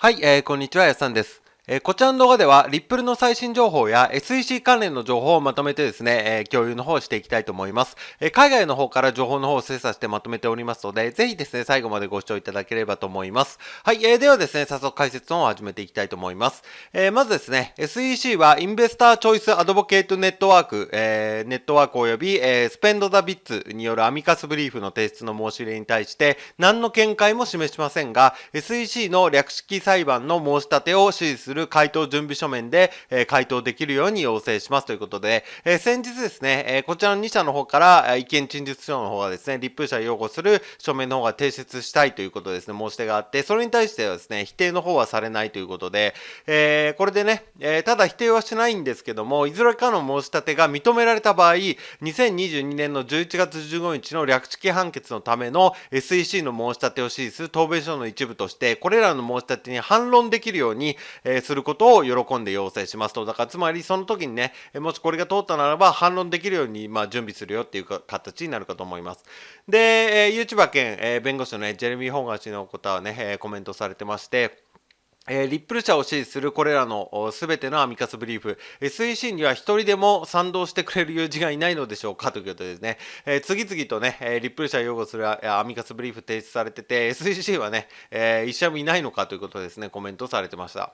はい、こんにちは、やすさんです。こちらの動画では、リップルの最新情報や SEC 関連の情報をまとめてですね、共有の方をしていきたいと思います。海外の方から情報の方を精査してまとめておりますので、ぜひですね、最後までご視聴いただければと思います。はい、ではですね、早速解説を始めていきたいと思います。まずですね、SEC はインベスターチョイスアドボケートネットワーク、ネットワーク及び、スペンドザビッツによるアミカスブリーフの提出の申し入れに対して、何の見解も示しませんが、SEC の略式裁判の申し立てを指示する回答準備書面で、回答できるように要請しますということで、先日ですね、こちらの2社の方から、意見陳述書の方がですね、立風社擁護する書面の方が提出したいということですね、申し出があって、それに対してはですね、否定の方はされないということで、これでね、ただ否定はしないんですけども、いずれかの申し立てが認められた場合、2022年の11月15日の略式判決のための SEC の申し立てを指示する答弁書の一部として、これらの申し立てに反論できるように、することを喜んで要請しますと。だからつまりその時にね、もしこれが通ったならば反論できるように、準備するよっていう形になるかと思います。で、YouTuber 兼、弁護士のね、ジェレミー・ホーガー氏の方はね、コメントされてまして、リップル社を支持するこれらのすべてのアミカスブリーフ、SEC には一人でも賛同してくれる友人がいないのでしょうかということでですね、次々とね、リップル社を擁護するアミカスブリーフ提出されてて、SEC はね、一社もいないのかということでですね、コメントされてました。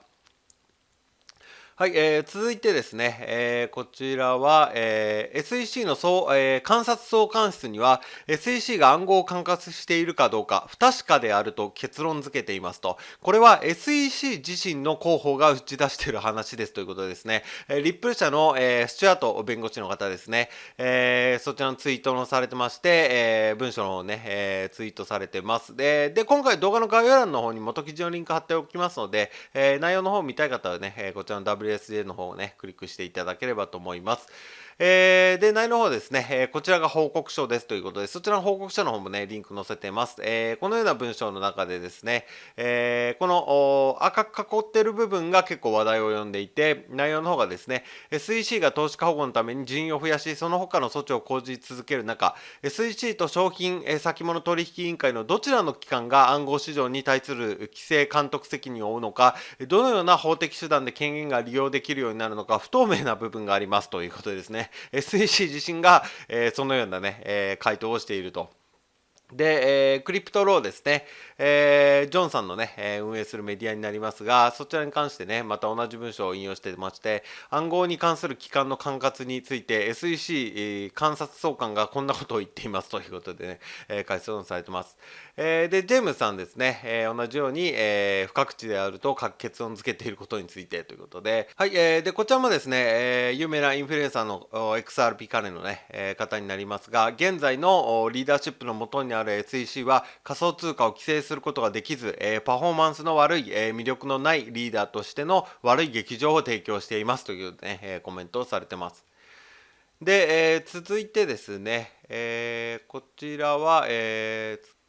はい、続いてですね、こちらは、SEC の監察総監室には SEC が暗号を管轄しているかどうか不確かであると結論付けていますと。これは SEC 自身の広報が打ち出している話ですということですね。リップル社の、スチュアート弁護士の方ですね、そちらのツイートのされてまして、文章のね、ツイートされてます。で、今回動画の概要欄の方に元記事のリンク貼っておきますので、内容の方を見たい方はね、こちらの WSJ の方をね、クリックしていただければと思います。で、内容の方ですね、こちらが報告書ですということで、そちらの報告書の方もね、リンク載せてます。このような文章の中でですね、この赤く囲っている部分が結構話題を呼んでいて、内容の方がですね、SEC が投資家保護のために人員を増やし、その他の措置を講じ続ける中、SEC と商品先物取引委員会のどちらの機関が暗号市場に対する規制監督責任を負うのか、どのような法的手段で権限が利用できるようになるのか不透明な部分がありますということでですね、SEC 自身が、そのようなね、回答をしていると。で、クリプトローですね、ジョンさんのね、運営するメディアになりますが、そちらに関してね、また同じ文章を引用してまして、暗号に関する機関の管轄について SEC、監察総監がこんなことを言っていますということでね、解説されてます。で、ジェームスさんですね、同じように、不確知であると結論付けていることについてということで、はい、で、こちらもですね、有名なインフルエンサーの XRP 関連のね、方になりますが、現在のリーダーシップのもとにある SEC は仮想通貨を規制することができず、パフォーマンスの悪い、魅力のないリーダーとしての悪い劇場を提供していますというね、コメントをされてます。で、続いてですね、こちらは、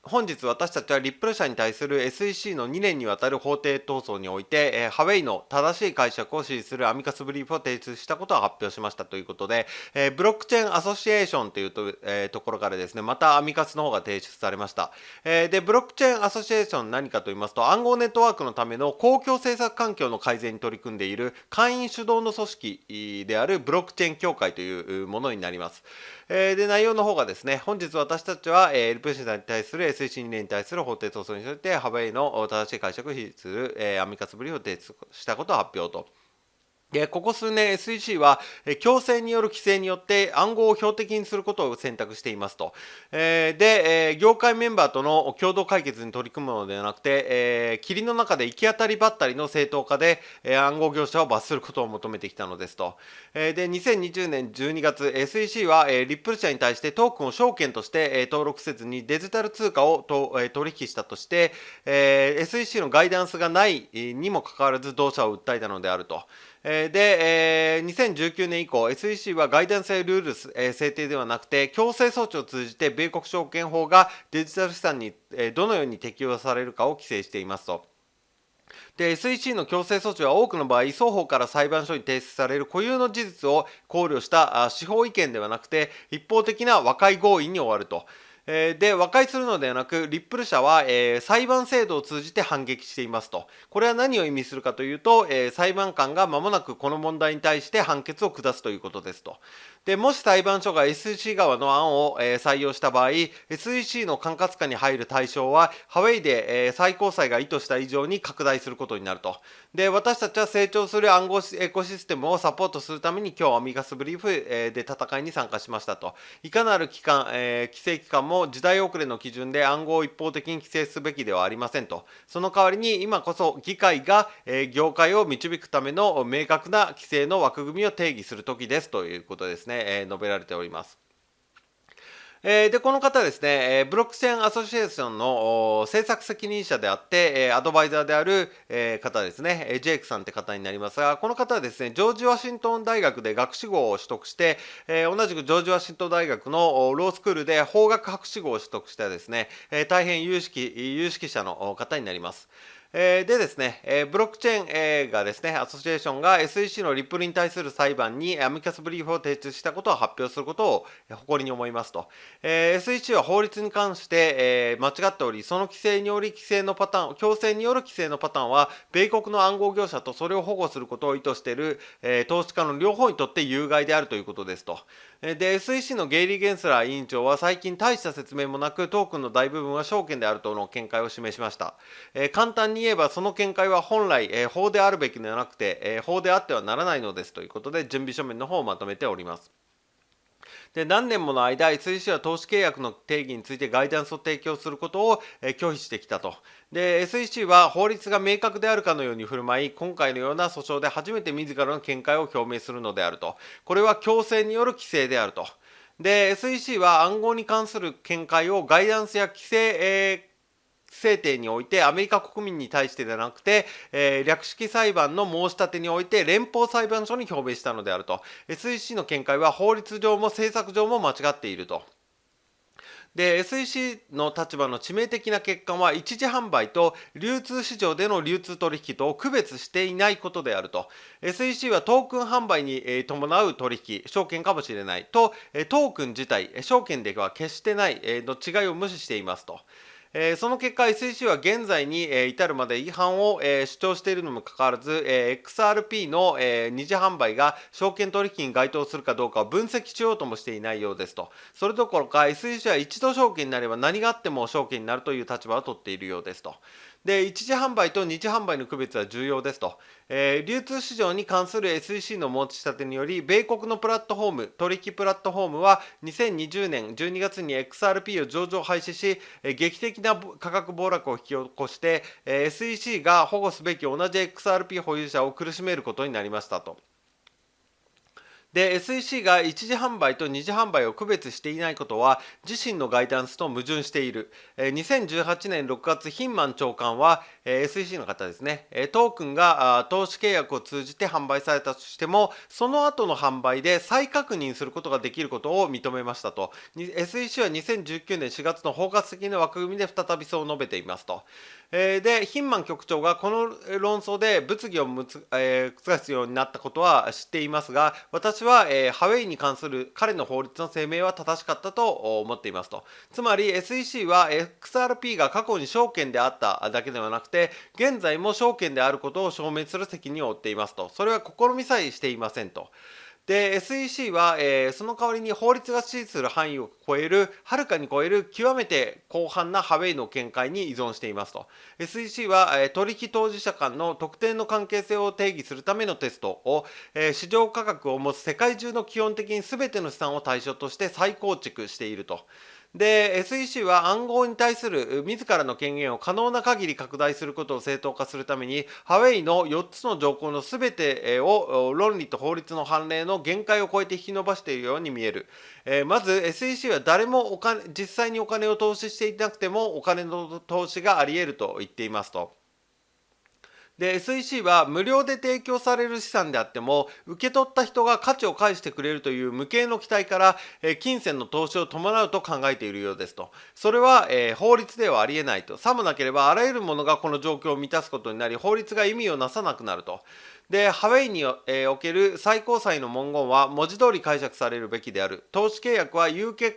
本日私たちはリップル社に対する SEC の2年にわたる法廷闘争において、ハウェイの正しい解釈を支持するアミカスブリーフを提出したことを発表しましたということで、ブロックチェーンアソシエーションというところからですね、またアミカスの方が提出されました。で、ブロックチェーンアソシエーション何かと言いますと、暗号ネットワークのための公共政策環境の改善に取り組んでいる会員主導の組織であるブロックチェーン協会というものになります。で、内容の方がですね、本日私たちは、リプル社に対する SEC2 年に対する法廷闘争について、ハウェイの正しい解釈を支持する、アミカスブリーフを提出したことを発表と。ここ数年 SEC は強制による規制によって暗号を標的にすることを選択していますと。で、業界メンバーとの共同解決に取り組むのではなくて、霧の中で行き当たりばったりの正当化で暗号業者を罰することを求めてきたのですと。で、2020年12月 SEC はリップル社に対してトークンを証券として登録せずにデジタル通貨を取引したとして、SEC のガイダンスがないにもかかわらず同社を訴えたのであると。で、2019年以降 SEC はガイダンスやルール制定ではなくて強制措置を通じて米国証券法がデジタル資産にどのように適用されるかを規制していますと。で、SEC の強制措置は多くの場合、双方から裁判所に提出される固有の事実を考慮した司法意見ではなくて、一方的な和解合意に終わると。で、和解するのではなく、リップル社は、裁判制度を通じて反撃していますと。これは何を意味するかというと、裁判官が間もなくこの問題に対して判決を下すということですと。で、もし裁判所が SEC 側の案を、採用した場合、SEC の管轄下に入る対象は、ハウェイで、最高裁が意図した以上に拡大することになると。で、私たちは成長する暗号エコシステムをサポートするために今日アミガスブリーフ、で戦いに参加しましたと。いかなる機関、規制機関も時代遅れの基準で暗号を一方的に規制すべきではありませんと。その代わりに今こそ議会が、業界を導くための明確な規制の枠組みを定義する時ですということですね、述べられております。で、この方ですね、ブロックチェーンアソシエーションの政策責任者であって、アドバイザーである方ですね、ジェイクさんって方になりますが、この方はですね、ジョージ・ワシントン大学で学士号を取得して、同じくジョージ・ワシントン大学のロースクールで法学博士号を取得したですね、大変有識者の方になります。でですね、ブロックチェーンがですね、アソシエーションが SEC のリップルに対する裁判にアミカスブリーフを提出したことを発表することを誇りに思いますと。SEC は法律に関して、間違っており、その規制により規制のパターン、強制による規制のパターンは、米国の暗号業者とそれを保護することを意図している、投資家の両方にとって有害であるということですと。で、SEC のゲイリー・ゲンスラー委員長は最近大した説明もなく、トークンの大部分は証券であるとの見解を示しました。簡単に言えばその見解は本来、法であるべきではなくて、法であってはならないのですということで準備書面の方をまとめております。で、何年もの間 SEC は投資契約の定義についてガイダンスを提供することを拒否してきたと。で、SEC は法律が明確であるかのように振る舞い、今回のような訴訟で初めて自らの見解を表明するのであると。これは強制による規制であると。で、SEC は暗号に関する見解をガイダンスや規制、制定においてアメリカ国民に対してではなくて、略式裁判の申し立てにおいて連邦裁判所に表明したのであると。SEC の見解は法律上も政策上も間違っていると。で、SEC の立場の致命的な欠陥は一時販売と流通市場での流通取引と区別していないことであると。SEC はトークン販売に伴う取引、証券かもしれないと、トークン自体、証券では決してないの違いを無視していますと。その結果 SEC は現在に至るまで違反を主張しているのにもかかわらず XRP の二次販売が証券取引に該当するかどうかを分析しようともしていないようですと。それどころか SEC は一度証券になれば何があっても証券になるという立場を取っているようですと。で、一次販売と二次販売の区別は重要ですと。流通市場に関する SEC の申し立てにより、米国のプラットフォーム、取引プラットフォームは2020年12月に XRP を上場廃止し、劇的な価格暴落を引き起こして、SEC が保護すべき同じ XRP 保有者を苦しめることになりましたと。で、SEC が一次販売と二次販売を区別していないことは自身のガイダンスと矛盾している。2018年6月、ヒンマン長官は SEC の方ですね、トークンが投資契約を通じて販売されたとしても、その後の販売で再確認することができることを認めましたと。SEC は2019年4月の包括的な枠組みで再びそう述べていますと。で、ヒンマン局長がこの論争で物議を覆すようになったことは知っていますが、私は、ハウェイに関する彼の法律の声明は正しかったと思っていますと。つまり SEC は XRP が過去に証券であっただけではなくて、現在も証券であることを証明する責任を負っていますと。それは試みさえしていませんと。で、SEC は、その代わりに法律が指示する範囲をはるかに超える極めて広範なハウェイの見解に依存していますと。SEC は、取引当事者間の特定の関係性を定義するためのテストを、市場価格を持つ世界中の基本的に全ての資産を対象として再構築していると。で、SEC は暗号に対する自らの権限を可能な限り拡大することを正当化するために、ハウェイの4つの条項のすべてを論理と法律の判例の限界を超えて引き伸ばしているように見える。まず SEC は誰も実際にお金を投資していなくてもお金の投資があり得ると言っていますと。で、SEC は無料で提供される資産であっても、受け取った人が価値を返してくれるという無形の期待から、金銭の投資を伴うと考えているようですと。それは、法律ではありえないと。さもなければあらゆるものがこの状況を満たすことになり、法律が意味をなさなくなると。で、ハウェイにおける最高裁の文言は文字通り解釈されるべきである。投資契約は有形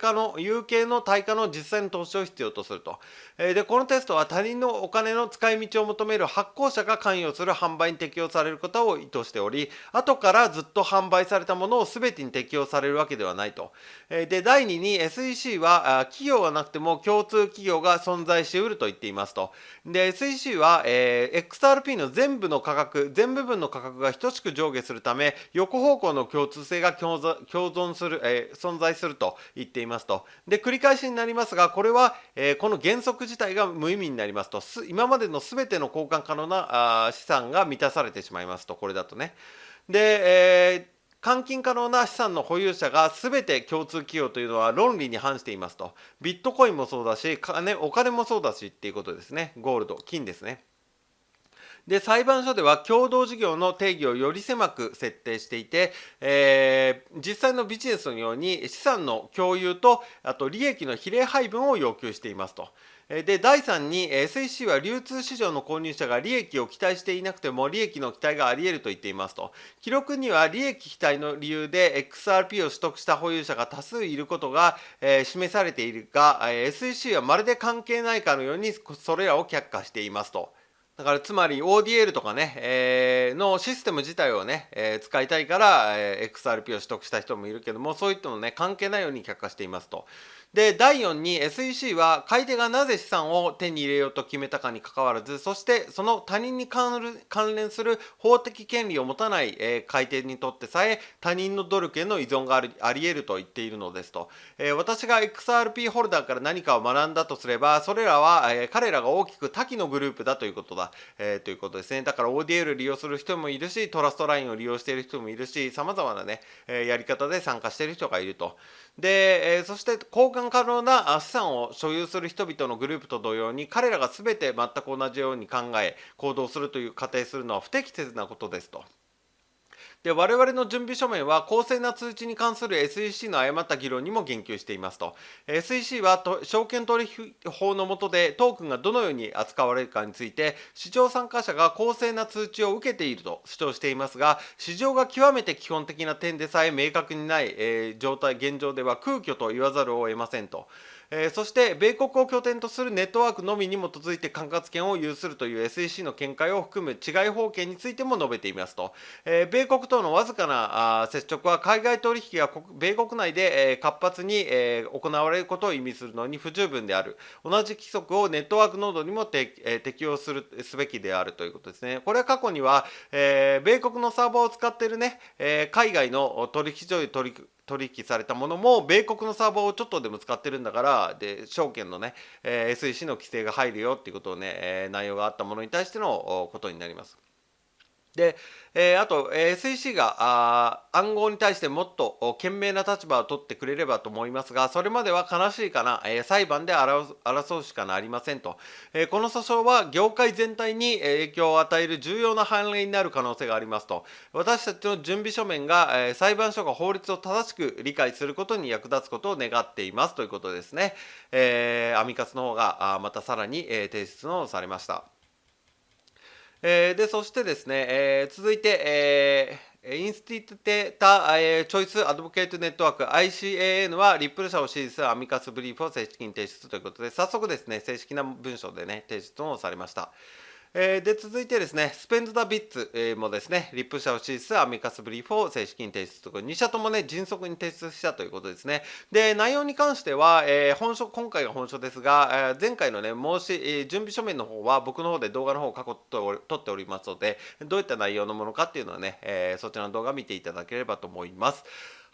の対価の実際の投資を必要とすると。で、このテストは他人のお金の使い道を求める発行者が関与する販売に適用されることを意図しており、後からずっと販売されたものを全てに適用されるわけではないと。で、第2に SEC は企業がなくても共通企業が存在しうると言っていますと。で、SEC は、XRP の全部の価格、全部分の価格が等しく上下するため、横方向の共通性が存在すると言っていますと。で、繰り返しになりますが、これは、この原則自体が無意味になりますと、今までの全ての交換可能な資産が満たされてしまいますと、これだとね。で、換金可能な資産の保有者が全て共通企業というのは論理に反していますと。ビットコインもそうだし、お金もそうだしっていうことですね。ゴールド、金ですね。で、裁判所では共同事業の定義をより狭く設定していて、実際のビジネスのように資産の共有と、あと利益の比例配分を要求していますと。で、第3に SEC は流通市場の購入者が利益を期待していなくても利益の期待があり得ると言っていますと。記録には利益期待の理由で XRP を取得した保有者が多数いることが、示されているが、SEC はまるで関係ないかのようにそれらを却下していますと。だからつまり ODL とかね、のシステム自体をね、使いたいから、XRP を取得した人もいるけども、そういったのね、関係ないように却下していますと。で、第4に SEC は買い手がなぜ資産を手に入れようと決めたかにかかわらず、そしてその他人に関連する法的権利を持たない、買い手にとってさえ他人の努力への依存があり得ると言っているのですと。私が XRP ホルダーから何かを学んだとすれば、それらは、彼らが大きく多岐のグループだということだ、ということですね。だから ODL 利用する人もいるし、トラストラインを利用している人もいるし、様々なね、やり方で参加している人がいると。で、そして交換可能な資産を所有する人々のグループと同様に、彼らが全て全く同じように考え、行動するという仮定するのは不適切なことですと。で、我々の準備書面は公正な通知に関する SEC の誤った議論にも言及していますと。SEC は証券取引法の下でトークンがどのように扱われるかについて、市場参加者が公正な通知を受けていると主張していますが、市場が極めて基本的な点でさえ明確にない、現状では空虚と言わざるを得ませんと。そして米国を拠点とするネットワークのみに基づいて管轄権を有するという SEC の見解を含む違い法権についても述べていますと。米国とのわずかな接触は海外取引が米国内で活発に行われることを意味するのに不十分である。同じ規則をネットワークノードにも適用すべきであるということですね。これは過去には米国のサーバーを使っているね、海外の取引所で取引されたものも米国のサーバーをちょっとでも使ってるんだから、で証券のね、SEC の規制が入るよっていうことをね、内容があったものに対してのことになります。で、あと、SEC が暗号に対してもっと賢明な立場を取ってくれればと思いますが、それまでは悲しいかな、裁判で争うしかなりませんと。この訴訟は業界全体に影響を与える重要な判例になる可能性がありますと。私たちの準備書面が、裁判所が法律を正しく理解することに役立つことを願っていますということですね。アミカスの方がまたさらに、提出をされました。で、そしてですね、続いて、インスティテータ、チョイスアドボケートネットワーク ICAN はリップル社を支持するアミカスブリーフを正式に提出ということで、早速ですね、正式な文書でね、提出をされました。で、続いてですね、スペンズ・ダ・ビッツもですね、リップ社を支持するアミカスブリーフを正式に提出ということで、2社ともね、迅速に提出したということですね。で、内容に関しては、今回が本書ですが、前回のね、準備書面の方は僕の方で動画の方を撮っておりますので、どういった内容のものかっていうのはね、そちらの動画を見ていただければと思います。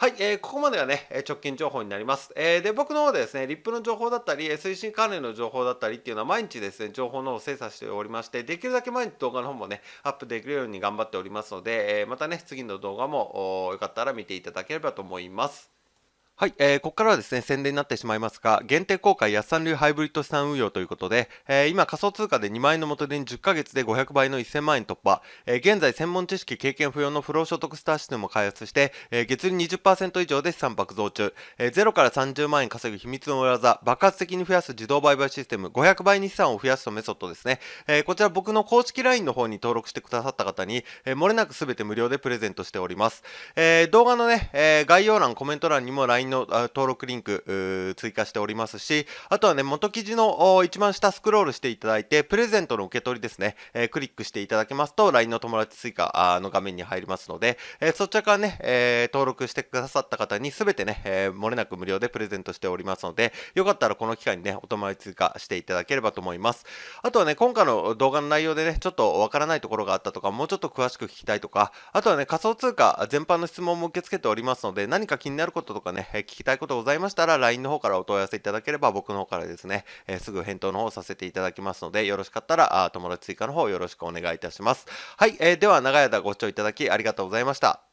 はい、ここまではね、直近情報になります。で、僕の方でですね、リップの情報だったり、SEC 関連の情報だったりっていうのは毎日ですね、情報の方を精査しておりまして、できるだけ毎日動画の方もね、アップできるように頑張っておりますので、またね、次の動画もよかったら見ていただければと思います。はい、ここからはですね、宣伝になってしまいますが、限定公開安産流ハイブリッド資産運用ということで、今仮想通貨で2万円の元手に10ヶ月で500倍の1000万円突破、現在専門知識経験不要の不労所得スターシステムを開発して、月利20%以上で資産爆増中、0から30万円稼ぐ秘密の裏技、爆発的に増やす自動売買システム、500倍に資産を増やすとメソッドですね。こちら僕の公式 LINE の方に登録してくださった方に、漏れなく全て無料でプレゼントしております。動画のね、概要欄、コメント欄にも LINE の登録リンク追加しておりますし、あとはね、元記事の一番下スクロールしていただいて、プレゼントの受け取りですね、クリックしていただけますと、LINE の友達追加の画面に入りますので、そちらからね、登録してくださった方に全てね、漏れなく無料でプレゼントしておりますので、よかったらこの機会にね、お友達追加していただければと思います。あとはね、今回の動画の内容でね、ちょっとわからないところがあったとか、もうちょっと詳しく聞きたいとか、あとはね、仮想通貨全般の質問も受け付けておりますので、何か気になることとかね、聞きたいことございましたら、LINE の方からお問い合わせいただければ、僕の方からですね、すぐ返答の方させていただきますので、よろしかったら、友達追加の方よろしくお願いいたします。はい、では長い間ご視聴いただきありがとうございました。